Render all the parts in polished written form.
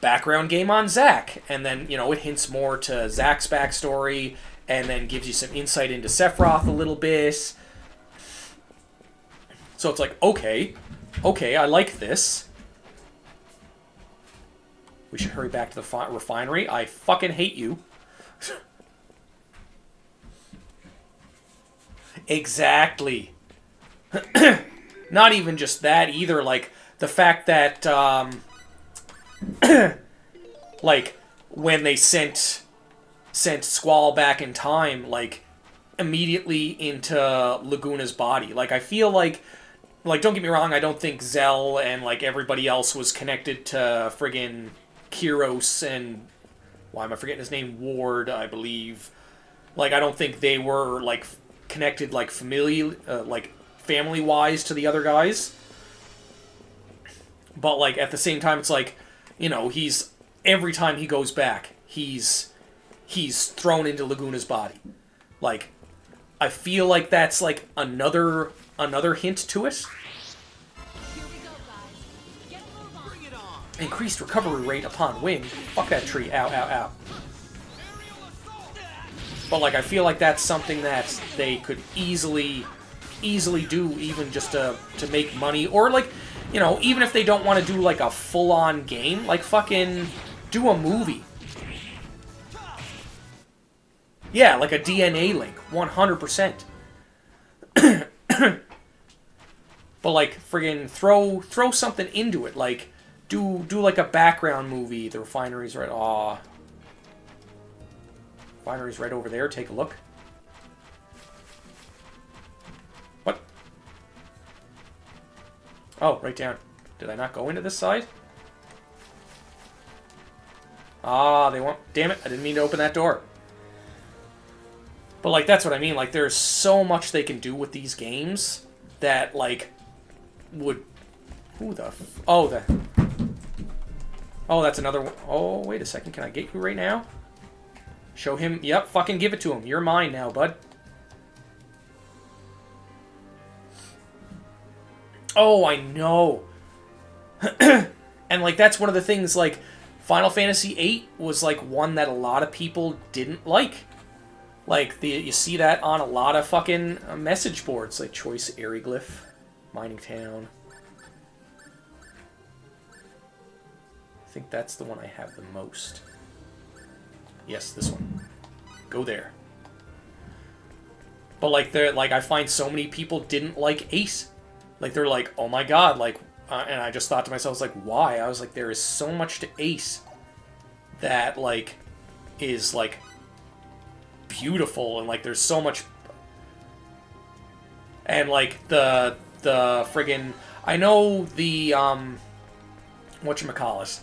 background game on Zack. And then, it hints more to Zack's backstory and then gives you some insight into Sephiroth a little bit. So it's like, okay, I like this. We should hurry back to the refinery. I fucking hate you. Exactly. Not even just that either, like, the fact that, like, when they sent Squall back in time, like, immediately into Laguna's body. Like, I feel like, don't get me wrong, I don't think Zell and, like, everybody else was connected to friggin' Kyros and, why am I forgetting his name? Ward, I believe. Like, I don't think they were, like, connected, like, family-wise to the other guys. But, like, at the same time, it's like, he's, every time he goes back, he's thrown into Laguna's body. Like, I feel like that's, like, another hint to it. Increased recovery rate upon win. Fuck that tree. Ow, ow, ow. But, like, I feel like that's something that they could easily do, even just to make money. Or, like, even if they don't want to do, like, a full-on game, like, fucking do a movie. Yeah, like a DNA link. 100%. But, like, friggin' throw something into it. Like, do like a background movie. The refinery's right... Aw. Refinery's right over there. Take a look. What? Oh, right down. Did I not go into this side? Ah, they won't... Damn it, I didn't mean to open that door. But, like, that's what I mean. Like, there's so much they can do with these games that, like, would... Who the... Oh, the... Oh, that's another one. Oh, wait a second. Can I get you right now? Show him... Yep, fucking give it to him. You're mine now, bud. Oh, I know. And, like, that's one of the things, like, Final Fantasy VIII was, like, one that a lot of people didn't like. Like, you see that on a lot of fucking message boards, like Choice Aeroglyph, Mining Town. I think that's the one I have the most. Yes, this one. Go there. But, like, I find so many people didn't like Ace. Like, they're like, oh my god, like, and I just thought to myself, like, why? I was like, there is so much to Ace that, like, is, like, beautiful, and, like, there's so much... And, like, the friggin... I know the, whatchamacallit.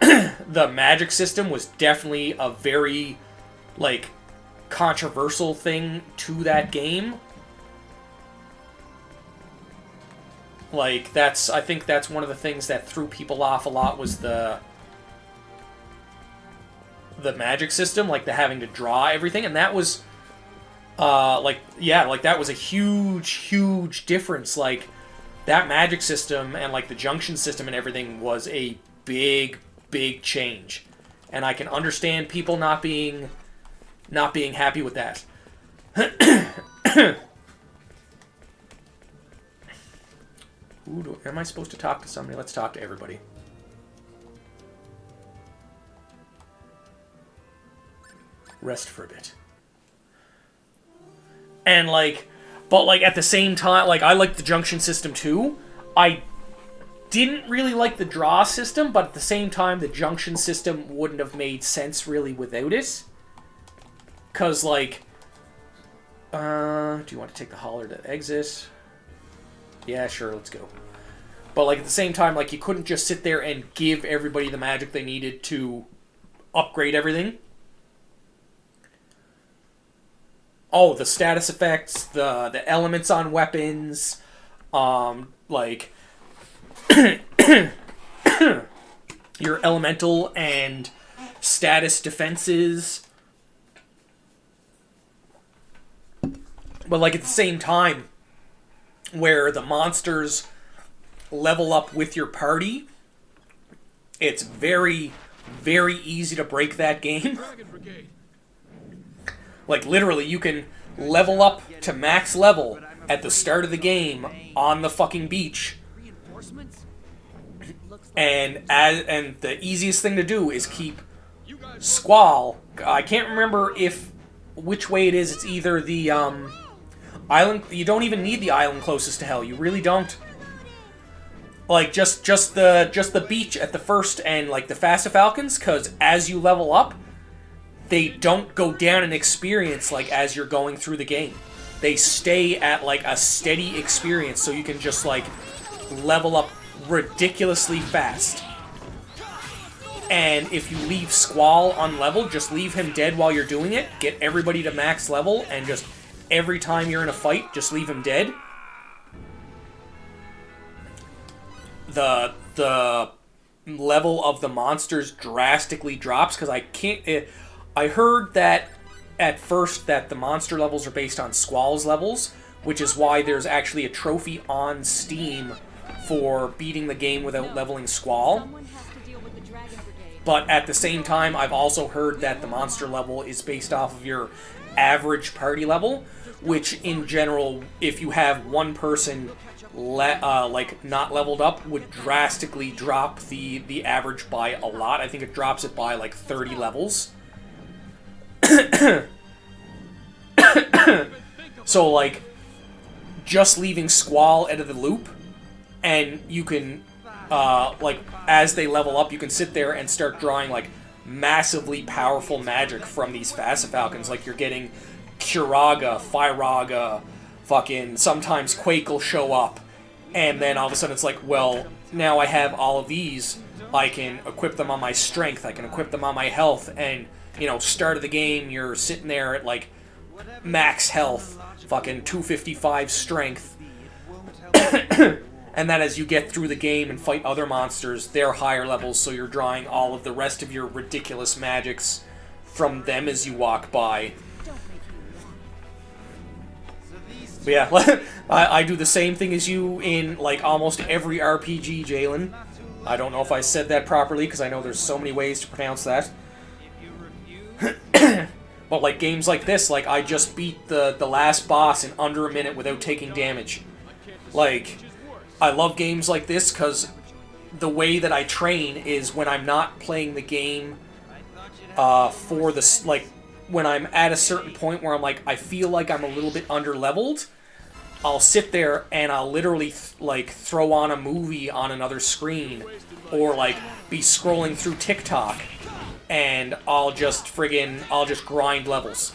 The magic system was definitely a very, like, controversial thing to that game. Like, I think that's one of the things that threw people off a lot was the magic system, like the having to draw everything, and that was, like, that was a huge difference. Like, that magic system and, like, the junction system and everything was a big change. And I can understand people not being happy with that. Am I supposed to talk to somebody? Let's talk to everybody. Rest for a bit. And, like, but, like, at the same time, like, I like the junction system too. I didn't really like the draw system, but at the same time, the junction system wouldn't have made sense really without it. Because, like, do you want to take the holler to exit? Yeah, sure, let's go. But, like, at the same time, like, you couldn't just sit there and give everybody the magic they needed to upgrade everything. Oh, the status effects, the elements on weapons, like, your elemental and status defenses. But, like, at the same time, where the monsters level up with your party, It's very, very easy to break that game. Like, literally, you can level up to max level at the start of the game on the fucking beach. And the easiest thing to do is keep Squall. I can't remember which way it is. It's either the island. You don't even need the island closest to hell. You really don't. Like just the beach at the first and like the Falcons, because as you level up, they don't go down in experience like as you're going through the game. They stay at like a steady experience, so you can just like level up ridiculously fast. And if you leave Squall unleveled, just leave him dead while you're doing it. Get everybody to max level, and just every time you're in a fight, just leave him dead. The level of the monsters drastically drops, because I heard that at first that the monster levels are based on Squall's levels, which is why there's actually a trophy on Steam for beating the game without leveling Squall. But at the same time, I've also heard that the monster level is based off of your average party level, which in general, if you have one person like not leveled up, would drastically drop the average by a lot. I think it drops it by like 30 levels. So like just leaving Squall out of the loop, and you can like as they level up, you can sit there and start drawing like massively powerful magic from these Falcons. Like you're getting Curaga, Firaga, fucking sometimes Quake will show up, and then all of a sudden it's like, well, now I have all of these, I can equip them on my strength, I can equip them on my health, and you know, start of the game, you're sitting there at like max health, fucking 255 strength. And then as you get through the game and fight other monsters, they're higher levels, so you're drawing all of the rest of your ridiculous magics from them as you walk by. But yeah, I do the same thing as you in like almost every RPG, Jalen. I don't know if I said that properly, because I know there's so many ways to pronounce that. But like games like this, like I just beat the last boss in under a minute without taking damage. Like, I love games like this because the way that I train is when I'm not playing the game for this, like when I'm at a certain point where I'm like, I feel like I'm a little bit under-leveled, I'll sit there and I'll literally like throw on a movie on another screen, or like be scrolling through TikTok, and I'll just grind levels.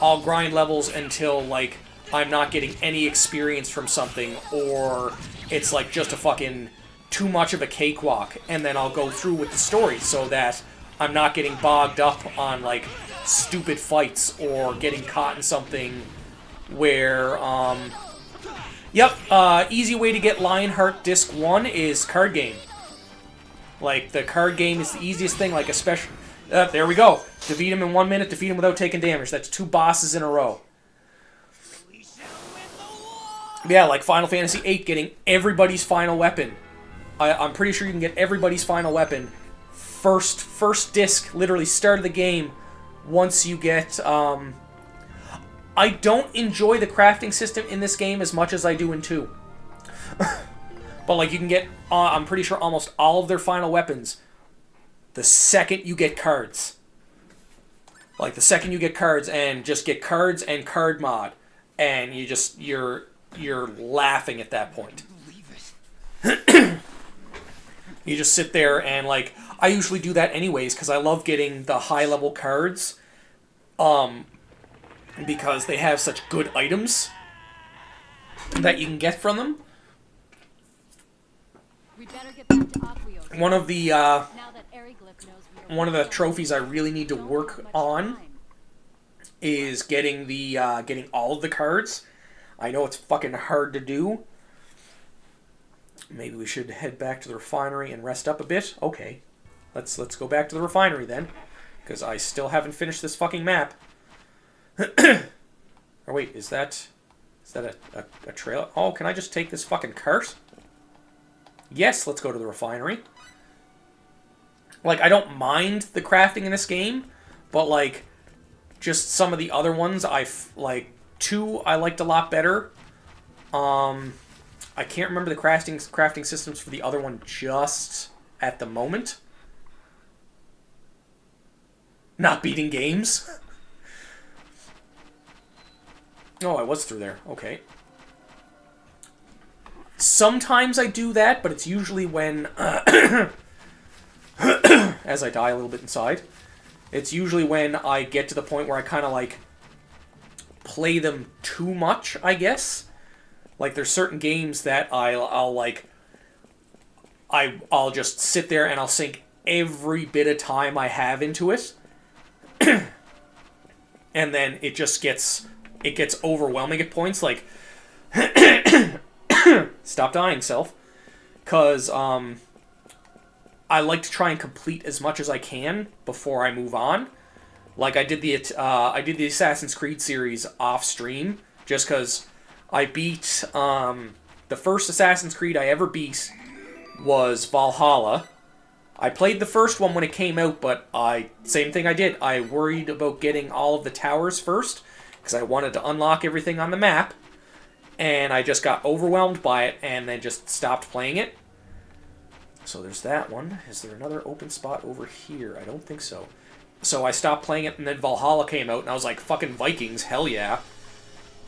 I'll grind levels until like I'm not getting any experience from something, or it's like just a fucking too much of a cakewalk, and then I'll go through with the story so that I'm not getting bogged up on like stupid fights or getting caught in something where easy way to get Lionheart Disc 1 is card game. Like the card game is the easiest thing, like especially there we go. Defeat him in 1 minute, defeat him without taking damage. That's 2 bosses in a row. Yeah, like Final Fantasy VIII, getting everybody's final weapon. I'm pretty sure you can get everybody's final weapon first disc, literally start of the game, once you get, I don't enjoy the crafting system in this game as much as I do in 2. But like you can get, I'm pretty sure almost all of their final weapons the second you get cards. Like the second you get cards, and just get cards and card mod, and you're laughing at that point. You just sit there and like, I usually do that anyways because I love getting the high level cards, because they have such good items that you can get from them. One of the trophies I really need to work on is getting all of the cards. I know it's fucking hard to do. Maybe we should head back to the refinery and rest up a bit. Okay, let's go back to the refinery then, because I still haven't finished this fucking map. Or wait, is that a trail? Oh, can I just take this fucking cart? Yes, let's go to the refinery. Like, I don't mind the crafting in this game, but, like, just some of the other ones, like, 2 I liked a lot better. I can't remember the crafting systems for the other one just at the moment. Not beating games. Oh, I was through there. Okay. Sometimes I do that, but it's usually when... as I die a little bit inside. It's usually when I get to the point where I kind of, like, play them too much, I guess. Like, there's certain games that I'll just sit there and I'll sink every bit of time I have into it. And then it just gets overwhelming at points, like, stop dying, self. Because, I like to try and complete as much as I can before I move on. Like, I did the Assassin's Creed series off stream, just because I beat, the first Assassin's Creed I ever beat was Valhalla. I played the first one when it came out, but same thing I did. I worried about getting all of the towers first, because I wanted to unlock everything on the map, and I just got overwhelmed by it, and then just stopped playing it. So there's that one. Is there another open spot over here? I don't think so. So I stopped playing it, and then Valhalla came out, and I was like, fucking Vikings, hell yeah.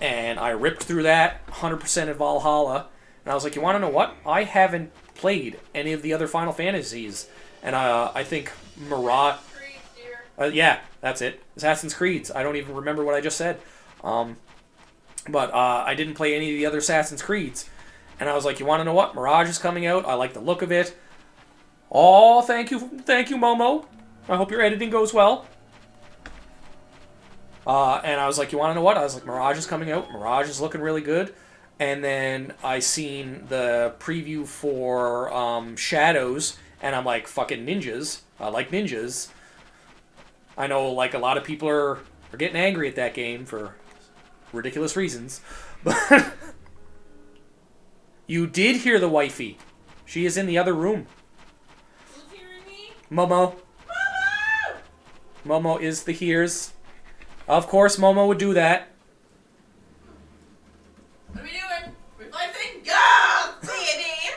And I ripped through that, 100% of Valhalla, and I was like, you want to know what? I haven't played any of the other Final Fantasies. And I think Mirage... yeah, that's it. Assassin's Creeds. I don't even remember what I just said. But I didn't play any of the other Assassin's Creeds. And I was like, you want to know what? Mirage is coming out. I like the look of it. Oh, thank you, Momo. I hope your editing goes well. And I was like, you want to know what? I was like, Mirage is coming out. Mirage is looking really good. And then I seen the preview for Shadows, and I'm like, fucking ninjas. I like ninjas. I know, like, a lot of people are getting angry at that game for ridiculous reasons. But you did hear the wifey. She is in the other room. Who's hearing me? Momo. Momo is the hears. Of course, Momo would do that. What are we doing? We're flexing. Go! Baby!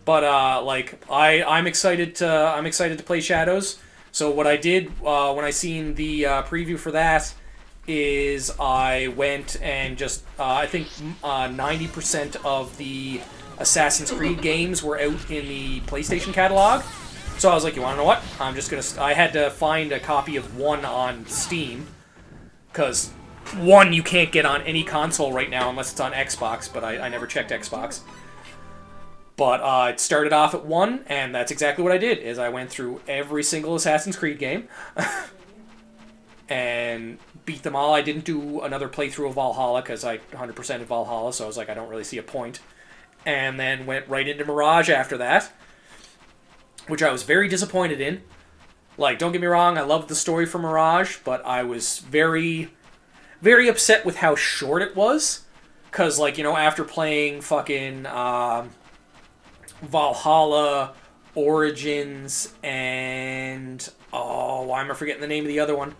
But like I'm excited to play Shadows. So what I did when I seen the preview for that is I went and just I think 90% of the Assassin's Creed games were out in the PlayStation catalog. So I was like, you want to know what? I had to find a copy of 1 on Steam, because 1 you can't get on any console right now unless it's on Xbox, but I never checked Xbox. But it started off at 1, and that's exactly what I did, is I went through every single Assassin's Creed game and beat them all. I didn't do another playthrough of Valhalla, because I 100%ed Valhalla, so I was like, I don't really see a point. And then went right into Mirage after that, which I was very disappointed in. Like, don't get me wrong, I loved the story for Mirage, but I was very, very upset with how short it was. Because, like, you know, after playing fucking Valhalla, Origins, and... oh, why am I forgetting the name of the other one?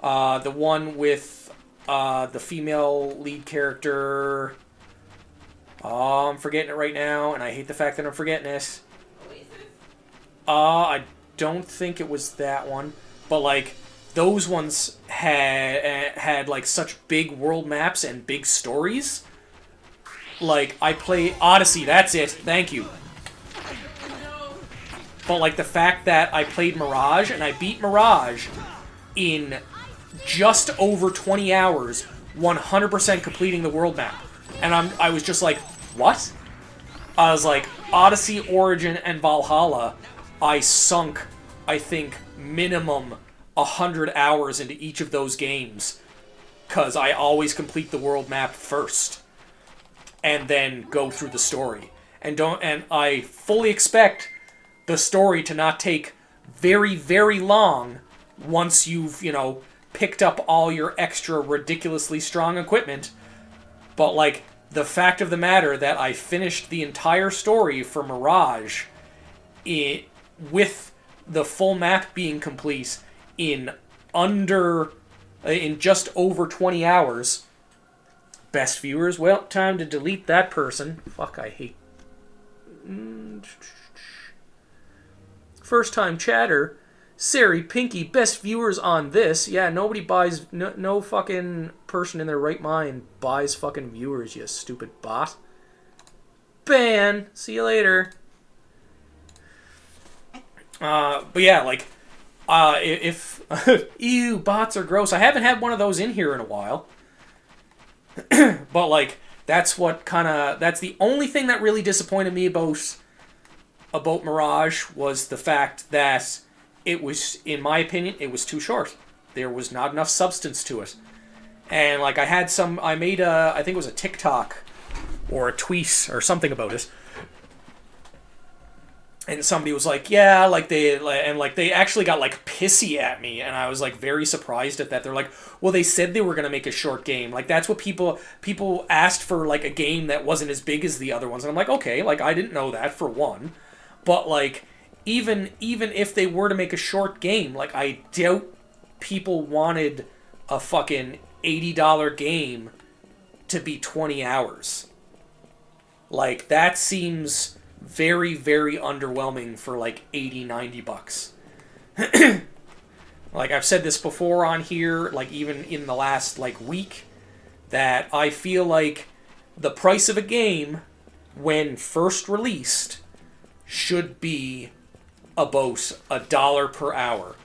The one with the female lead character... oh, I'm forgetting it right now, and I hate the fact that I'm forgetting it. I don't think it was that one, but like those ones had like such big world maps and big stories. Like I play Odyssey, that's it. Thank you. But like the fact that I played Mirage and I beat Mirage in just over 20 hours, 100% completing the world map, and I was just like, what? I was like, Odyssey, Origin, and Valhalla. I sunk, I think, minimum 100 hours into each of those games, because I always complete the world map first, and then go through the story. And I fully expect the story to not take very, very long once you've, you know, picked up all your extra ridiculously strong equipment. But, like, the fact of the matter that I finished the entire story for Mirage with the full map being complete in just over 20 hours. Best viewers, well, time to delete that person. Fuck, I hate... First time chatter. Sari, Pinky, best viewers on this. Yeah, nobody buys... No fucking person in their right mind buys fucking viewers, you stupid bot. Ban! See you later. But yeah, like... if... Ew, bots are gross. I haven't had one of those in here in a while. But, like, that's what kind of... That's the only thing that really disappointed me about Mirage was the fact that it was, in my opinion, it was too short. There was not enough substance to it. And, like, I made I think it was a TikTok or a tweet or something about it. And somebody was like, yeah, like they actually got like pissy at me, and I was like very surprised at that. They're like, well, they said they were gonna make a short game. Like that's what people asked for, like a game that wasn't as big as the other ones. And I'm like, okay, like I didn't know that for one, but like even if they were to make a short game, like I doubt people wanted a fucking $80 game to be 20 hours. Like that seems very, very underwhelming for like $80-$90. Like I've said this before on here, like even in the last like week, that I feel like the price of a game when first released should be about $1 per hour,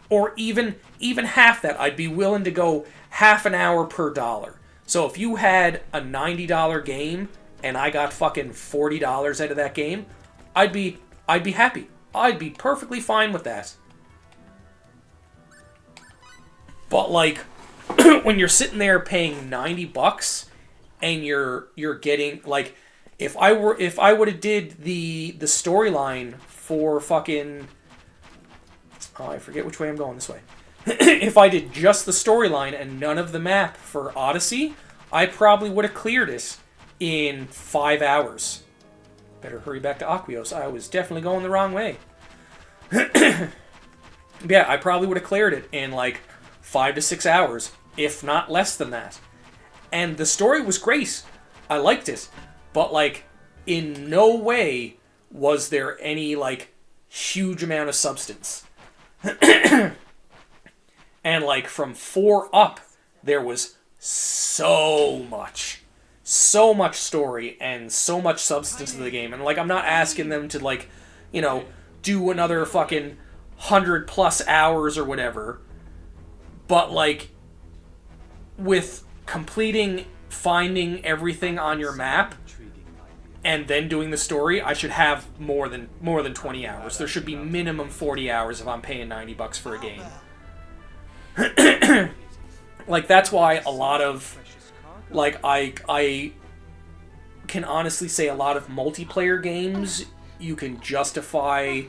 or even half that. I'd be willing to go half an hour per dollar. So if you had a $90 game and I got fucking $40 out of that game, I'd be happy. I'd be perfectly fine with that. But like, when you're sitting there paying $90 and you're getting like, if I would have did the storyline for fucking, oh, I forget which way I'm going this way. If I did just the storyline and none of the map for Odyssey, I probably would have cleared it in 5 hours. Better hurry back to Aquios. I was definitely going the wrong way. Yeah, I probably would have cleared it in like 5 to 6 hours, if not less than that. And the story was great. I liked it. But like, in no way was there any like huge amount of substance. And like from 4 up, there was so much story and so much substance to the game. And like, I'm not asking them to like, you know, do another fucking 100+ hours or whatever. But like, with completing, finding everything on your map and then doing the story, I should have more than 20 hours. There should be minimum 40 hours if I'm paying $90 for a game. Like, that's why a lot of, like, I can honestly say a lot of multiplayer games you can justify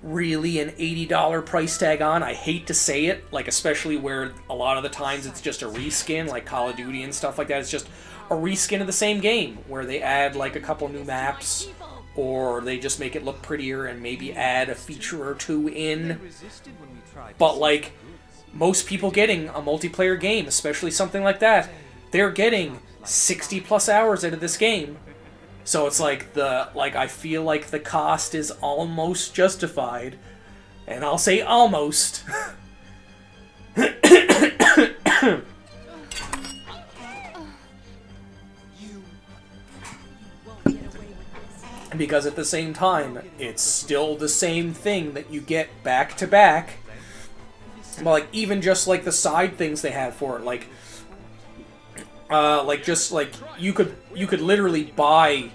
really an $80 price tag on. I hate to say it, like, especially where a lot of the times it's just a reskin, like Call of Duty and stuff like that. It's just a reskin of the same game, where they add, like, a couple new maps, or they just make it look prettier and maybe add a feature or two in. But, like, most people getting a multiplayer game, especially something like that, they're getting 60+ hours out of this game. So it's like I feel like the cost is almost justified. And I'll say almost. Because at the same time, it's still the same thing that you get back to back. Well, like, even just like the side things they have for it, like just like you could literally buy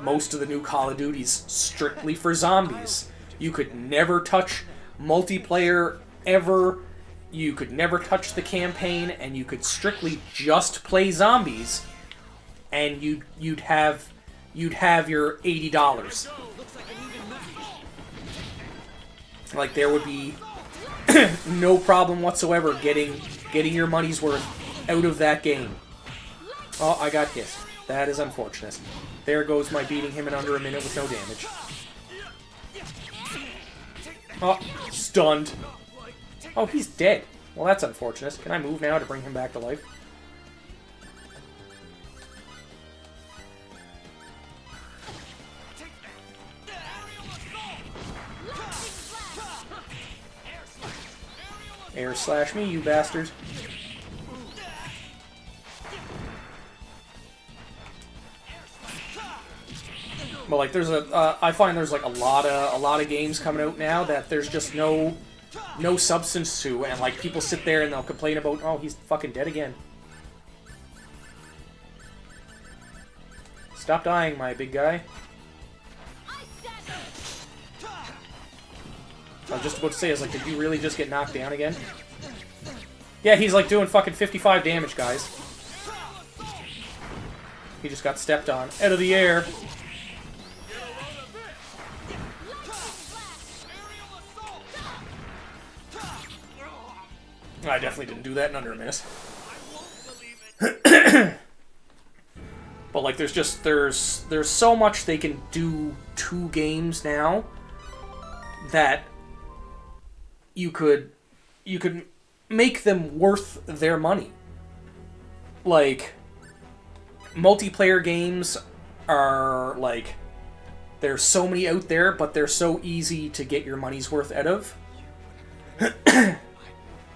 most of the new Call of Duties strictly for zombies. You could never touch multiplayer ever. You could never touch the campaign, and you could strictly just play zombies, and you'd have your $80. Like, there would be no problem whatsoever getting your money's worth out of that game. Oh, I got hit. That is unfortunate. There goes my beating him in under a minute with no damage. Oh, stunned. Oh, he's dead. Well, that's unfortunate. Can I move now to bring him back to life? Air slash me, you bastards. But like, there's I find there's like a lot of games coming out now that there's just no substance to, and like people sit there and they'll complain about, oh, he's fucking dead again. Stop dying, my big guy. I was just about to say, I was like, did you really just get knocked down again? Yeah, he's like doing fucking 55 damage, guys. He just got stepped on. Out of the air. I definitely didn't do that in under a minute. But like, there's so much they can do to games now that you could make them worth their money. Like, multiplayer games are like, there's so many out there, but they're so easy to get your money's worth out of.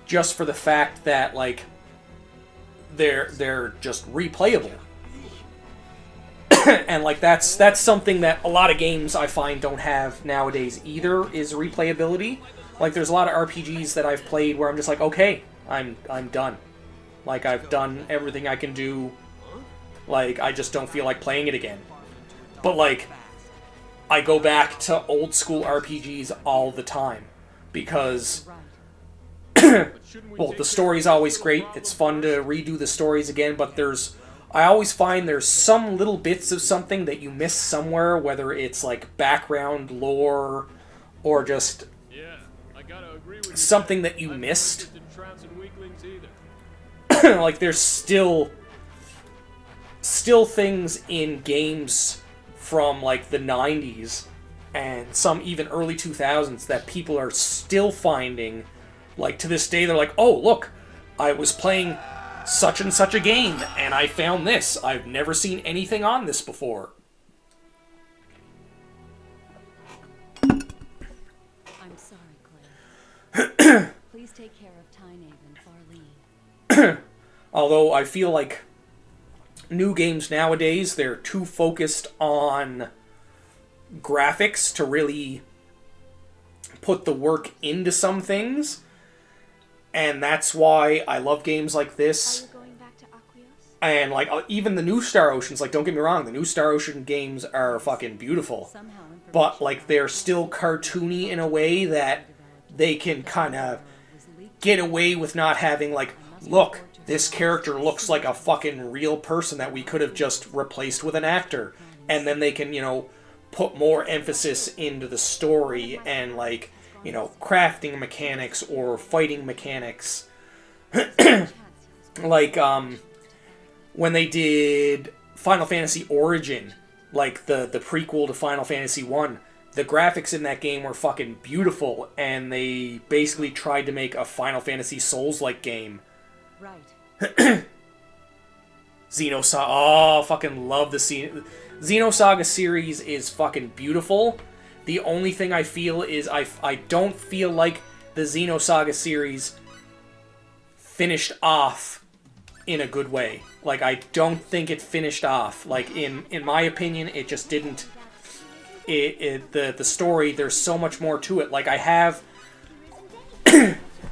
Just for the fact that like they're just replayable. And like that's something that a lot of games I find don't have nowadays either, is replayability. Like, there's a lot of RPGs that I've played where I'm just like, okay, I'm done. Like, I've done everything I can do. Like, I just don't feel like playing it again. But like, I go back to old school RPGs all the time because well, the story's always great. It's fun to redo the stories again, but I always find there's some little bits of something that you miss somewhere, whether it's like background lore or just something that you missed. Like, there's still things in games from like the 90s and some even early 2000s that people are still finding. Like, to this day, they're like, oh, look, I was playing such and such a game, and I found this. I've never seen anything on this before. I'm sorry, Claire. Please take care of Tynav and Farlene. Although I feel like new games nowadays, they're too focused on graphics to really put the work into some things. And that's why I love games like this. Are you going back to Aquios? And like, even the new Star Oceans, like, don't get me wrong, the new Star Ocean games are fucking beautiful. But like, they're still cartoony in a way that they can kind of get away with not having like, look, this character looks like a fucking real person that we could have just replaced with an actor. And then they can, you know, put more emphasis into the story and like, you know, crafting mechanics or fighting mechanics. Like, when they did Final Fantasy Origin, like the prequel to Final Fantasy 1, the graphics in that game were fucking beautiful, and they basically tried to make a Final Fantasy Souls-like game. Right. Xenosaga, oh, fucking love the Xenosaga series is fucking beautiful. The only thing I feel is I don't feel like the Xenosaga series finished off in a good way. Like, I don't think it finished off. Like, in my opinion, it just didn't. The story, there's so much more to it. Like, I have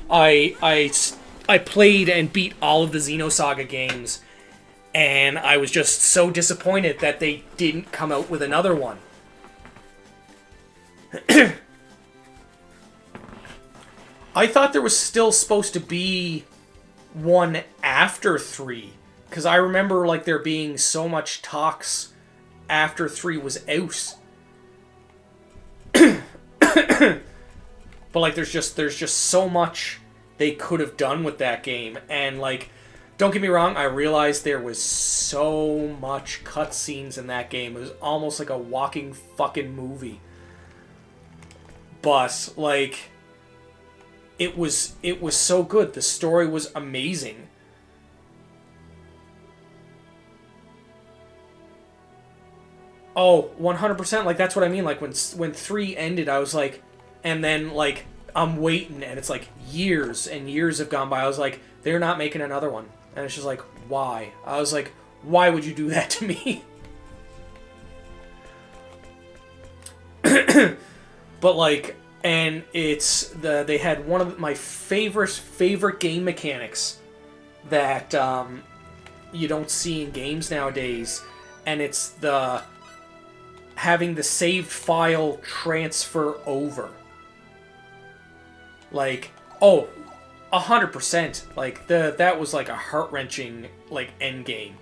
I played and beat all of the Xenosaga games, and I was just so disappointed that they didn't come out with another one. I thought there was still supposed to be one after 3, because I remember like there being so much talks after 3 was out. But like there's just so much they could have done with that game, and like, don't get me wrong, I realized there was so much cutscenes in that game. It was almost like a walking fucking movie. but like it was so good. The story was amazing. Oh, 100%. Like, that's what I mean. Like, when 3 ended, I was like... And then, like, I'm waiting, and it's like years and years have gone by. I was like, they're not making another one. And it's just like, why? I was like, why would you do that to me? But, like... And it's... They had one of my favorite game mechanics that you don't see in games nowadays. And it's the... having the saved file transfer over. Like, oh, 100%. Like, that was like a heart-wrenching, like, end game.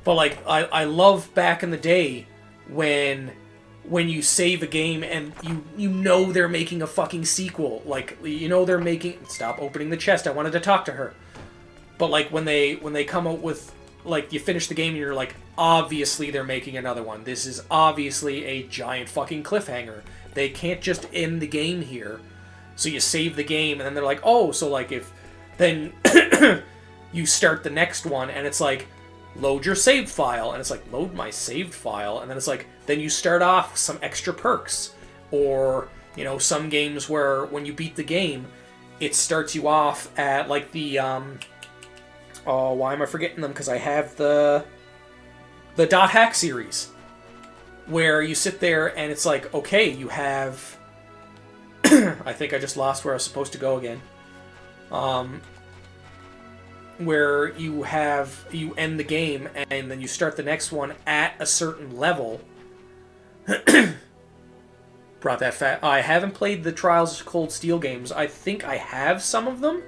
But, like, I love back in the day when you save a game and you know they're making a fucking sequel. Like, you know they're making... Stop opening the chest, I wanted to talk to her. But, like, when they come out with... Like, you finish the game and you're like, obviously they're making another one. This is obviously a giant fucking cliffhanger. They can't just end the game here. So you save the game and then they're like, oh, so like if... Then you start the next one and it's like, load your saved file. And it's like, load my saved file. And then it's like, then you start off with some extra perks. Or, you know, some games where when you beat the game, it starts you off at like the... Oh, why am I forgetting them? Because I have the Dot Hack series, where you sit there and it's like, okay, you have... I think I just lost where I was supposed to go again. Where you end the game and then you start the next one at a certain level. Brought that I haven't played the Trials of Cold Steel games. I think I have some of them.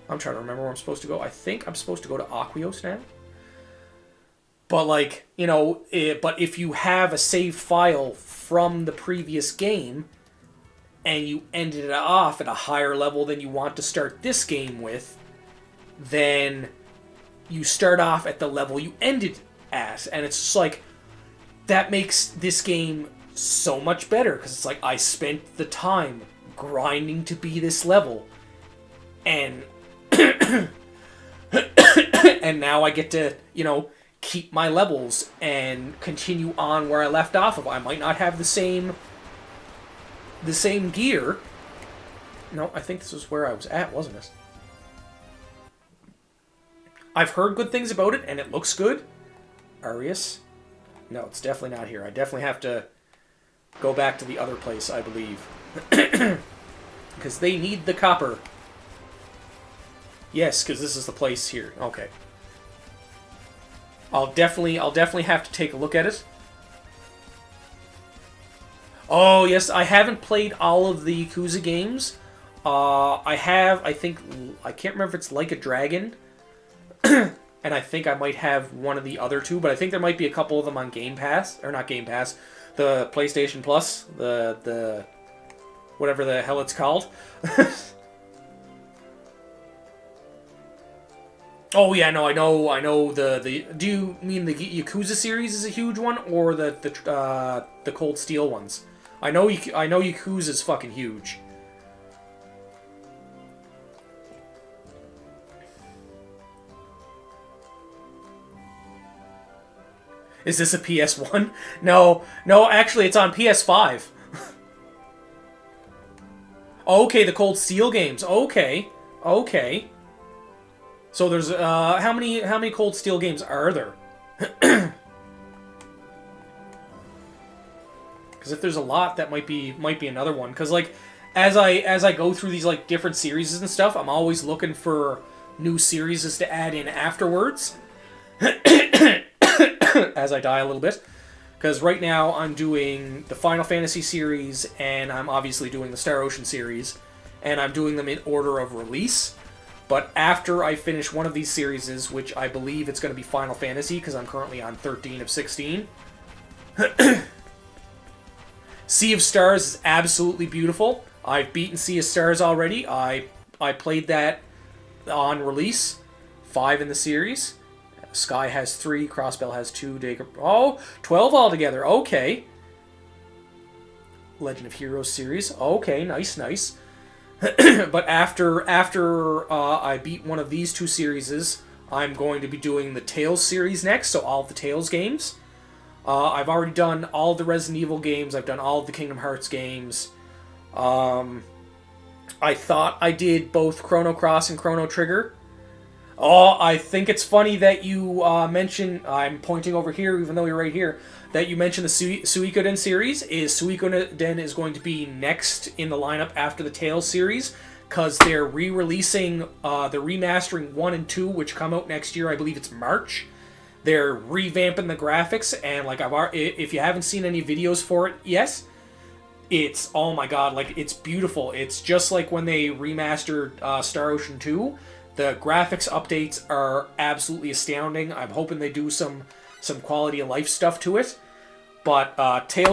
I'm trying to remember where I'm supposed to go. I think I'm supposed to go to Aquios now. But, like, you know, but if you have a save file from the previous game, and you ended it off at a higher level than you want to start this game with, then you start off at the level you ended at. And it's just like, that makes this game so much better, because it's like, I spent the time grinding to be this level, and... and now I get to, you know, keep my levels and continue on where I left off of. I might not have the same gear. No, I think this was where I was at, wasn't it? I've heard good things about it, and it looks good. Arius? No, it's definitely not here. I definitely have to go back to the other place, I believe. Because they need the copper. Yes, because this is the place here. Okay. I'll definitely have to take a look at it. Oh, yes, I haven't played all of the Yakuza games. I can't remember if it's Like a Dragon. And I think I might have one of the other two, but I think there might be a couple of them on Game Pass. Or not Game Pass. The PlayStation Plus. The whatever the hell it's called. Oh yeah, no, I know the. Do you mean the Yakuza series is a huge one, or the Cold Steel ones? I know Yakuza's fucking huge. Is this a PS1? No, actually, it's on PS5. Okay, the Cold Steel games. Okay. So there's how many Cold Steel games are there? Because if there's a lot, that might be another one. Because like as I go through these like different series and stuff, I'm always looking for new series to add in afterwards. As I die a little bit. Because right now I'm doing the Final Fantasy series, and I'm obviously doing the Star Ocean series, and I'm doing them in order of release. But after I finish one of these series, which I believe it's going to be Final Fantasy, because I'm currently on 13 of 16. Sea of Stars is absolutely beautiful. I've beaten Sea of Stars already. I played that on release. 5 in the series. Sky has 3, Crossbell has 2, Dagger... Oh, 12 altogether. Okay. Legend of Heroes series. Okay, nice. But after I beat one of these two series, I'm going to be doing the Tales series next, so all of the Tales games. I've already done all of the Resident Evil games. I've done all of the Kingdom Hearts games. I thought I did both Chrono Cross and Chrono Trigger. Oh, I think it's funny that you mention, I'm pointing over here, even though you're right here, that you mentioned the Suikoden series. Suikoden is going to be next in the lineup after the Tales series, because they're re-releasing, they're remastering 1 and 2, which come out next year. I believe it's March. They're revamping the graphics, and like if you haven't seen any videos for it, yes, it's, oh my god, like, it's beautiful. It's just like when they remastered Star Ocean 2. The graphics updates are absolutely astounding. I'm hoping they do some quality of life stuff to it. But Tales